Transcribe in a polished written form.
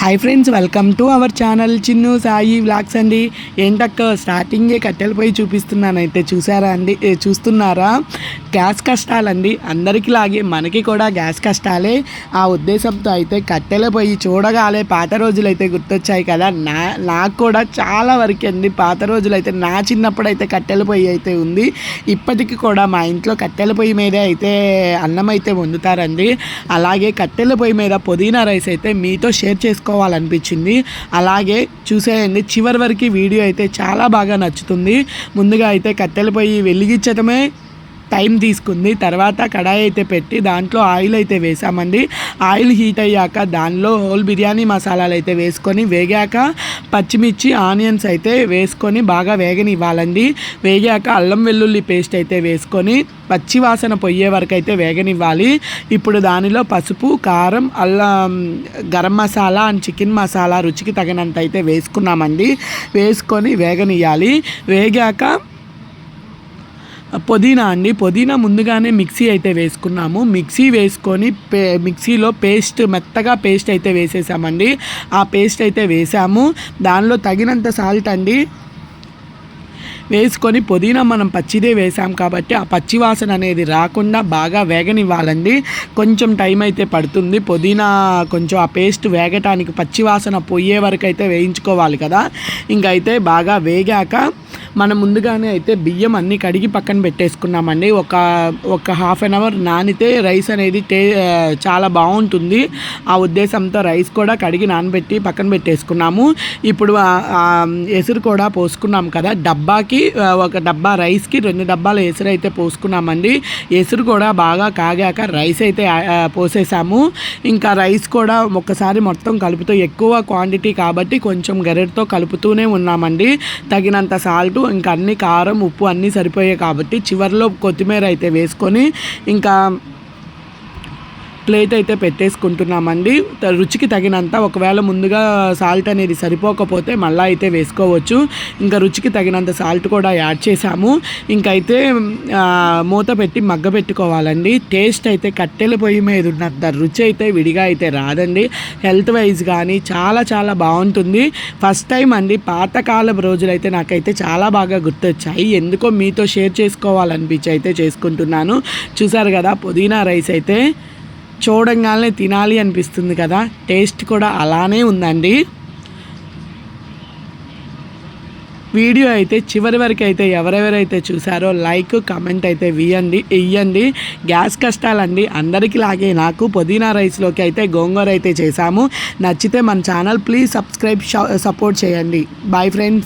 Hi friends, welcome to our channel Chinnu Sai vlogs అండి. ఏంటక్క స్టార్టింగే కట్టెల పొయ్యి చూపిస్తున్నానైతే చూసారా అండి, చూస్తున్నారా? గ్యాస్ కష్టాలండి, అందరికీ లాగే మనకి కూడా గ్యాస్ కష్టాలే. ఆ ఉద్దేశంతో అయితే కట్టెల పొయ్యి చూడగానే పాత రోజులు అయితే గుర్తొచ్చాయి కదా. నాకు కూడా చాలా వరకు అండి పాత రోజులు అయితే నా చిన్నప్పుడు అయితే కట్టెల పొయ్యి అయితే ఉంది. ఇప్పటికీ కూడా మా ఇంట్లో కట్టెల పొయ్యి మీదే అయితే అన్నం అయితే వండుతారండి. అలాగే కట్టెల పొయ్యి మీద పుదీనా రైస్ అయితే మీతో షేర్ చేసుకోవాలనిపించింది. అలాగే చూసేయండి, చివరి వరకు వీడియో అయితే చాలా బాగా నచ్చుతుంది. ముందుగా అయితే కట్టెల పొయ్యి వెలిగించడమే టైం తీసుకుంది. తర్వాత కడాయి అయితే పెట్టి దాంట్లో ఆయిల్ అయితే వేసామండి. ఆయిల్ హీట్ అయ్యాక దానిలో హోల్ బిర్యానీ మసాలాలు అయితే వేసుకొని వేగాక పచ్చిమిర్చి ఆనియన్స్ అయితే వేసుకొని బాగా వేగనివ్వాలండి. వేగాక అల్లం వెల్లుల్లి పేస్ట్ అయితే వేసుకొని పచ్చి వాసన పోయే వరకు అయితే వేగనివ్వాలి. ఇప్పుడు దానిలో పసుపు, కారం, గరం మసాలా అండ్ చికెన్ మసాలా రుచికి తగినంత అయితే వేసుకున్నామండి. వేసుకొని వేగనియాలి. వేగాక పుదీనా అండి, పుదీనా ముందుగానే మిక్సీ అయితే వేసుకున్నాము. మిక్సీ వేసుకొని మిక్సీలో మెత్తగా పేస్ట్ అయితే వేసేసామండి. ఆ పేస్ట్ అయితే వేసాము. దానిలో తగినంత సాల్ట్ అండి వేసుకొని, పుదీనా మనం పచ్చిదే వేసాం కాబట్టి ఆ పచ్చి వాసన అనేది రాకుండా బాగా వేగనివ్వాలండి. కొంచెం టైం అయితే పడుతుంది. పుదీనా కొంచెం ఆ పేస్ట్ వేగటానికి పచ్చి వాసన పోయే వరకు అయితే వేయించుకోవాలి కదా. ఇంకైతే బాగా వేగాక మనం ముందుగానే అయితే బియ్యం అన్నీ కడిగి పక్కన పెట్టేసుకున్నామండి. ఒక హాఫ్ అన్ అవర్ నానితే రైస్ అనేది చాలా బాగుంటుంది. ఆ ఉద్దేశంతో రైస్ కూడా కడిగి నానబెట్టి పక్కన పెట్టేసుకున్నాము. ఇప్పుడు ఎసురు కూడా పోసుకున్నాం కదా. డబ్బాకి ఒక డబ్బా రైస్కి 2 డబ్బాల ఎసురు అయితే పోసుకున్నామండి. ఎసురు కూడా బాగా కాగాక రైస్ అయితే పోసేసాము. ఇంకా రైస్ కూడా ఒక్కసారి మొత్తం కలుపుతూ, ఎక్కువ క్వాంటిటీ కాబట్టి కొంచెం గరిటతో కలుపుతూనే ఉన్నామండి. తగినంత సాల్ట్, ఇంకా అన్ని కారం, ఉప్పు అన్నీ సరిపోయాయి కాబట్టి చివరిలో కొత్తిమీర అయితే వేసుకొని ఇంకా ప్లేట్ అయితే పెట్టేసుకుంటున్నామండి. రుచికి తగినంత, ఒకవేళ ముందుగా సాల్ట్ అనేది సరిపోకపోతే మళ్ళీ అయితే వేసుకోవచ్చు. ఇంకా రుచికి తగినంత సాల్ట్ కూడా యాడ్ చేసాము. ఇంకైతే మూత పెట్టి మగ్గబెట్టుకోవాలండి. టేస్ట్ అయితే కట్టెల పొయ్యి మీద ఉన్నంత రుచి అయితే విడిగా అయితే రాదండి. హెల్త్ వైజ్ కానీ చాలా చాలా బాగుంటుంది. ఫస్ట్ టైం అండి, పాతకాలపు రోజులైతే నాకైతే చాలా బాగా గుర్తొచ్చాయి. ఎందుకో మీతో షేర్ చేసుకోవాలనిపించి అయితే చేసుకుంటున్నాను. చూసారు కదా, పుదీనా రైస్ అయితే చూడంగానే తినాలి అనిపిస్తుంది కదా. టేస్ట్ కూడా అలానే ఉందండి. వీడియో అయితే చివరి వరకు అయితే ఎవరెవరైతే చూసారో లైక్, కామెంట్ అయితే ఇవ్వండి. గ్యాస్ కష్టాలండి, అందరికీ లాగే నాకు పుదీనా రైస్లోకి అయితే గోంగూర అయితే చేశాము. నచ్చితే మన ఛానల్ ప్లీజ్ సబ్స్క్రైబ్, సపోర్ట్ చేయండి. Bye friends.